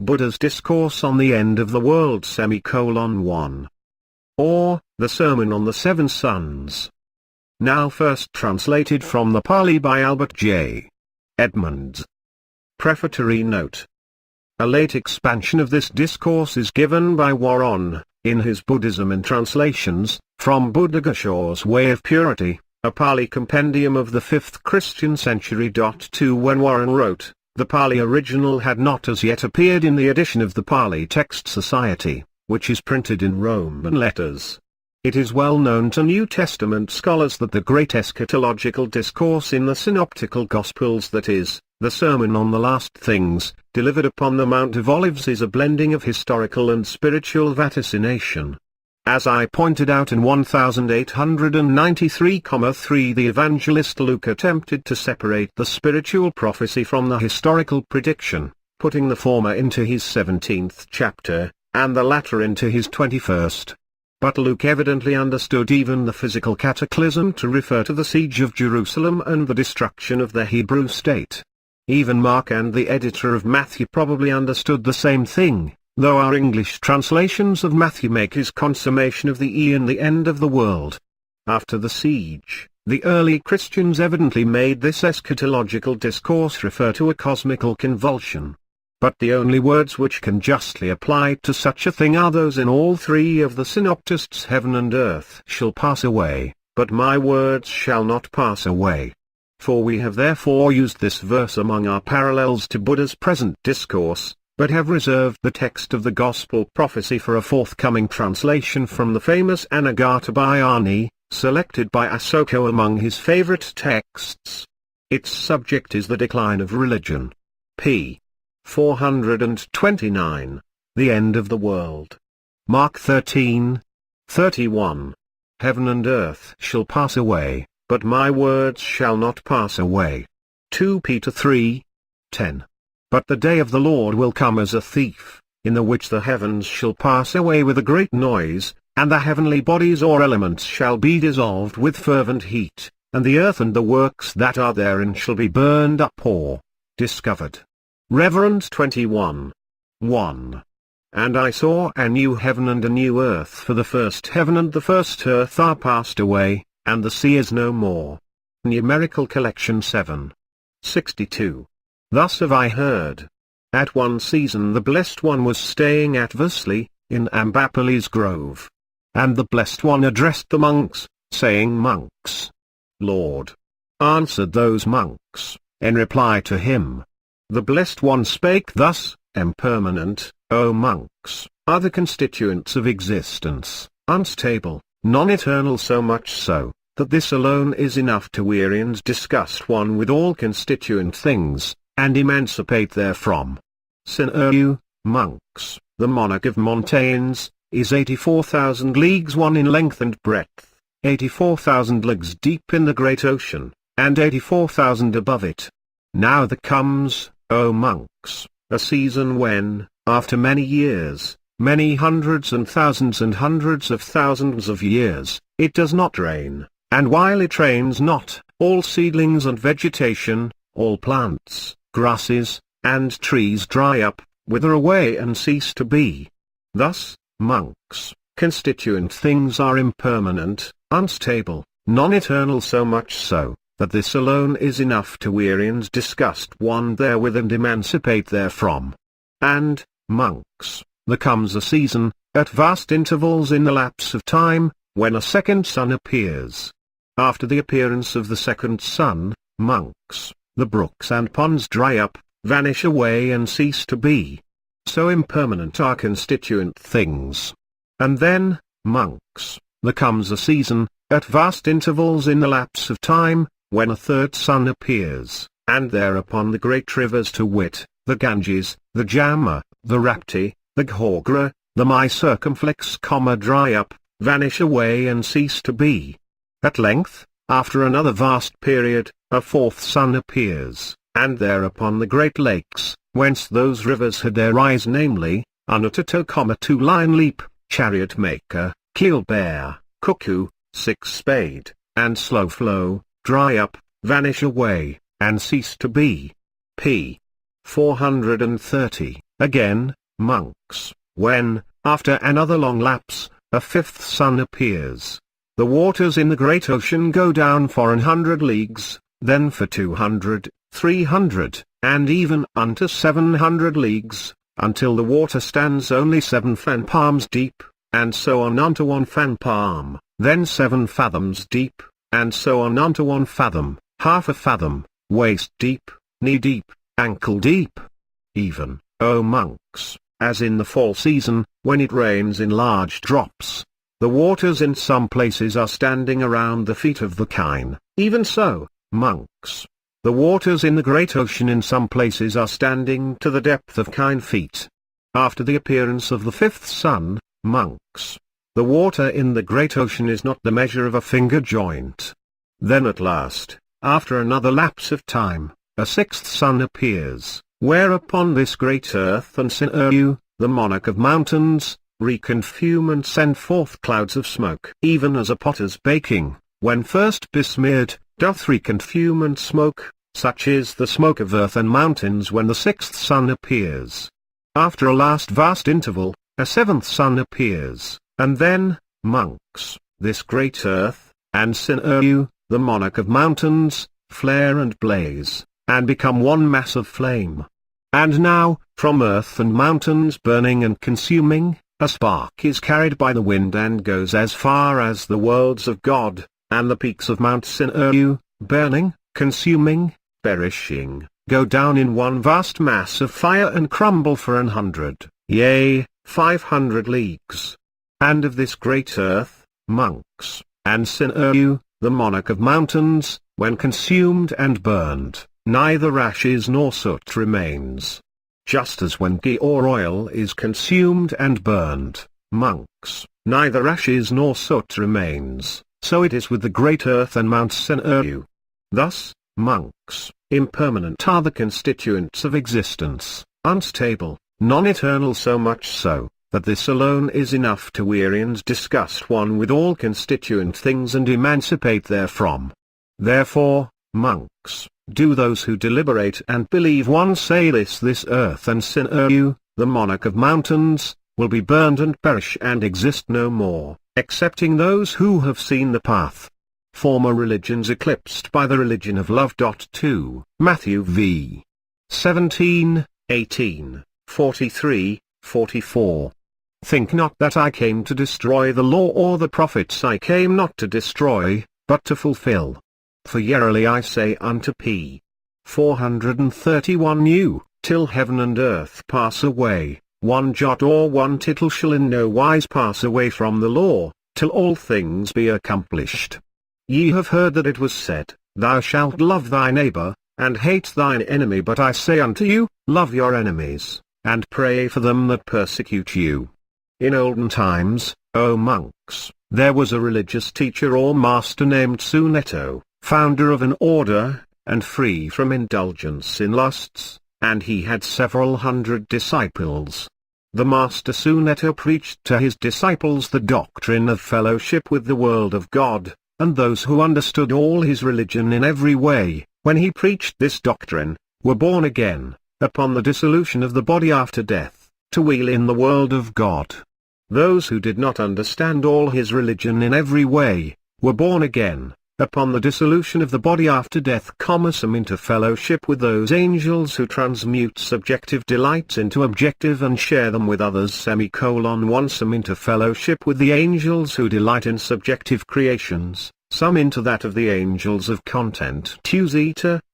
Buddha's Discourse on the End of the World 1. Or, the Sermon on the Seven Suns. Now first translated from the Pali by Albert J. Edmonds. Prefatory note. A late expansion of this discourse is given by Warren, in his Buddhism in Translations, from Buddhaghosa's Way of Purity, a Pali compendium of the 5th Christian century. 2 When Warren wrote, the Pali original had not as yet appeared in the edition of the Pali Text Society, which is printed in Roman letters. It is well known to New Testament scholars that the great eschatological discourse in the Synoptical Gospels, that is, the Sermon on the Last Things, delivered upon the Mount of Olives, is a blending of historical and spiritual vaticination. As I pointed out in 1893,3, the evangelist Luke attempted to separate the spiritual prophecy from the historical prediction, putting the former into his 17th chapter, and the latter into his 21st. But Luke evidently understood even the physical cataclysm to refer to the siege of Jerusalem and the destruction of the Hebrew state. Even Mark and the editor of Matthew probably understood the same thing, though our English translations of Matthew make his consummation of the eon the end of the world. After the siege, the early Christians evidently made this eschatological discourse refer to a cosmical convulsion. But the only words which can justly apply to such a thing are those in all three of the synoptists: heaven and earth shall pass away, but my words shall not pass away. For we have therefore used this verse among our parallels to Buddha's present discourse, but have reserved the text of the Gospel prophecy for a forthcoming translation from the famous Anagata Bhayani, selected by Asoka among his favorite texts. Its subject is the decline of religion. p. 429. The End of the World. Mark 13:31. Heaven and earth shall pass away, but my words shall not pass away. 2 Peter 3:10. But the day of the Lord will come as a thief, in the which the heavens shall pass away with a great noise, and the heavenly bodies or elements shall be dissolved with fervent heat, and the earth and the works that are therein shall be burned up or discovered. Reverend 21:1. And I saw a new heaven and a new earth, for the first heaven and the first earth are passed away, and the sea is no more. Numerical Collection 7:62. Thus have I heard. At one season the Blessed One was staying at Versley, in Ambapali's Grove. And the Blessed One addressed the monks, saying, Monks, Lord. Answered those monks, in reply to him. The Blessed One spake thus, Impermanent, O monks, are the constituents of existence, unstable, non-eternal, so much so, that this alone is enough to weary and disgust one with all constituent things, and emancipate therefrom. Sin monks, the monarch of montagnes, is 84,000 leagues one in length and breadth, 84,000 leagues deep in the great ocean, and 84,000 above it. Now there comes, O monks, a season when, after many years, many hundreds and hundreds of thousands of years, it does not rain, and while it rains not, all seedlings and vegetation, all plants, grasses, and trees dry up, wither away and cease to be. Thus, monks, constituent things are impermanent, unstable, non-eternal, so much so, that this alone is enough to weary and disgust one therewith and emancipate therefrom. And, monks, there comes a season, at vast intervals in the lapse of time, when a second sun appears. After the appearance of the second sun, monks, the brooks and ponds dry up, vanish away and cease to be. So impermanent are constituent things. And then, monks, there comes a season, at vast intervals in the lapse of time, when a third sun appears, and thereupon the great rivers, to wit, the Ganges, the Jamna, the Rapti, the Ghaggar, the My circumflex, dry up, vanish away and cease to be. At length, after another vast period, a fourth sun appears, and thereupon the great lakes, whence those rivers had their rise, namely, Anutato, Two Lion Leap, Chariot Maker, Keel Bear, Cuckoo, Six Spade, and Slow Flow, dry up, vanish away, and cease to be. p. 430. Again, monks, when, after another long lapse, a fifth sun appears. The waters in the great ocean go down for 100 leagues, then for 200, 300, and even unto 700 leagues, until the water stands only 7 fan palms deep, and so on unto 1 fan palm, then 7 fathoms deep, and so on unto 1 fathom, half a fathom, waist deep, knee deep, ankle deep. Even, O monks, as in the fall season, when it rains in large drops, the waters in some places are standing around the feet of the kine, even so, monks, the waters in the great ocean in some places are standing to the depth of kine feet. After the appearance of the fifth sun, monks, the water in the great ocean is not the measure of a finger joint. Then at last, after another lapse of time, a sixth sun appears, whereupon this great earth and sinew, the monarch of mountains, reconfume and send forth clouds of smoke. Even as a potter's baking, when first besmeared, doth reconfume and smoke, such is the smoke of earth and mountains when the sixth sun appears. After a last vast interval, a seventh sun appears, and then, monks, this great earth, and sinew, the monarch of mountains, flare and blaze, and become one mass of flame. And now, from earth and mountains burning and consuming, a spark is carried by the wind and goes as far as the worlds of God, and the peaks of Mount Sinew, burning, consuming, perishing, go down in one vast mass of fire and crumble for 100, yea, 500 leagues. And of this great earth, monks, and Sinew, the monarch of mountains, when consumed and burned, neither ashes nor soot remains. Just as when ghee or oil is consumed and burned, monks, neither ashes nor soot remains, so it is with the great earth and Mount Sinew. Thus, monks, impermanent are the constituents of existence, unstable, non-eternal, so much so, that this alone is enough to weary and disgust one with all constituent things and emancipate therefrom. Therefore, monks, do those who deliberate and believe one say this earth and Sinew, the monarch of mountains, will be burned and perish and exist no more, excepting those who have seen the path. Former religions eclipsed by the religion of love. 2 Matthew v. 17, 18, 43, 44. Think not that I came to destroy the law or the prophets. I came not to destroy, but to fulfill. For verily I say unto p. 431 you, till heaven and earth pass away, one jot or one tittle shall in no wise pass away from the law, till all things be accomplished. Ye have heard that it was said, Thou shalt love thy neighbor, and hate thine enemy. But I say unto you, love your enemies, and pray for them that persecute you. In olden times, O monks, there was a religious teacher or master named Sunetto, founder of an order, and free from indulgence in lusts, and he had several hundred disciples. The master Sunetto preached to his disciples the doctrine of fellowship with the world of God, and those who understood all his religion in every way, when he preached this doctrine, were born again, upon the dissolution of the body after death, to wheel in the world of God. Those who did not understand all his religion in every way, were born again, upon the dissolution of the body after death, some into fellowship with those angels who transmute subjective delights into objective and share them with others, one some into fellowship with the angels who delight in subjective creations, some into that of the angels of content,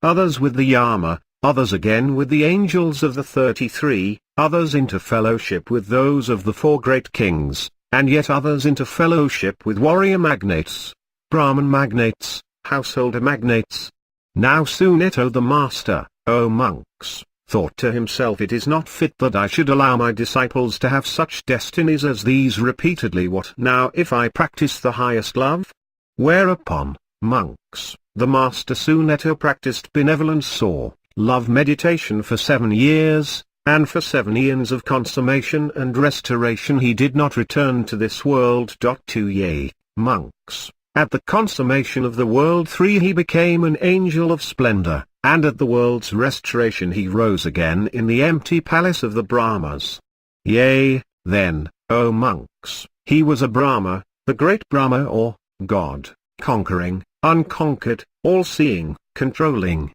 others with the Yama, others again with the angels of the 33, others into fellowship with those of the 4 great kings, and yet others into fellowship with warrior magnates, Brahmin magnates, householder magnates. Now Sunetto the master, O monks, thought to himself, it is not fit that I should allow my disciples to have such destinies as these repeatedly. What now if I practice the highest love? Whereupon, monks, the master Sunetto practiced benevolence or love meditation for 7 years, and for 7 eons of consummation and restoration he did not return to this world. 2 Yea, monks, at the consummation of the world 3 he became an angel of splendor, and at the world's restoration he rose again in the empty palace of the Brahmas. Yea, then, O monks, he was a Brahma, the great Brahma or God, conquering, unconquered, all-seeing, controlling.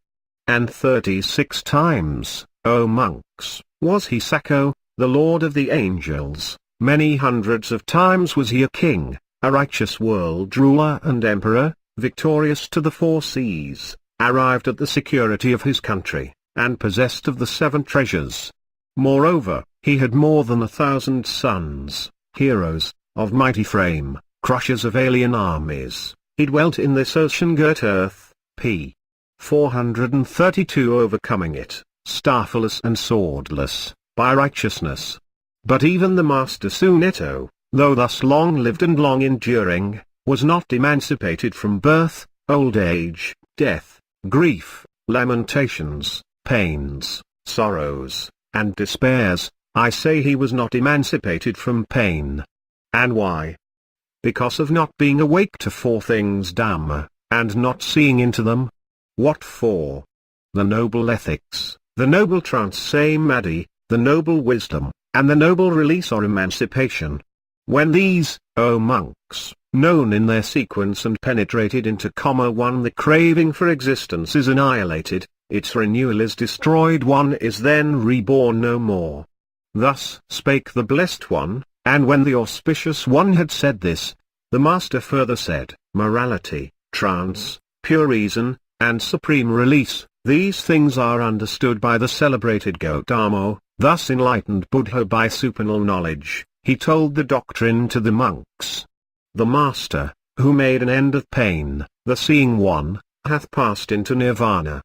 And 36 times, O monks, was he Sako, the lord of the angels, many hundreds of times was he a king, a righteous world ruler and emperor, victorious to the 4 seas, arrived at the security of his country, and possessed of the 7 treasures. Moreover, he had more than 1,000 sons, heroes, of mighty frame, crushers of alien armies. He dwelt in this ocean-girt earth, p. 432, overcoming it, staffless and swordless, by righteousness. But even the master Sunetto, though thus long-lived and long-enduring, was not emancipated from birth, old age, death, grief, lamentations, pains, sorrows, and despairs. I say he was not emancipated from pain. And why? Because of not being awake to 4 things Dhamma, and not seeing into them. What for? The noble ethics, the noble trans-samadhi, the noble wisdom, and the noble release or emancipation. When these, O monks, known in their sequence and penetrated into 1, the craving for existence is annihilated, its renewal is destroyed, one is then reborn no more. Thus spake the Blessed One, and when the Auspicious One had said this, the Master further said, morality, trance, pure reason, and supreme release, these things are understood by the celebrated Gautama. Thus enlightened Buddha by supernal knowledge, he told the doctrine to the monks. The Master, who made an end of pain, the Seeing One, hath passed into nirvana.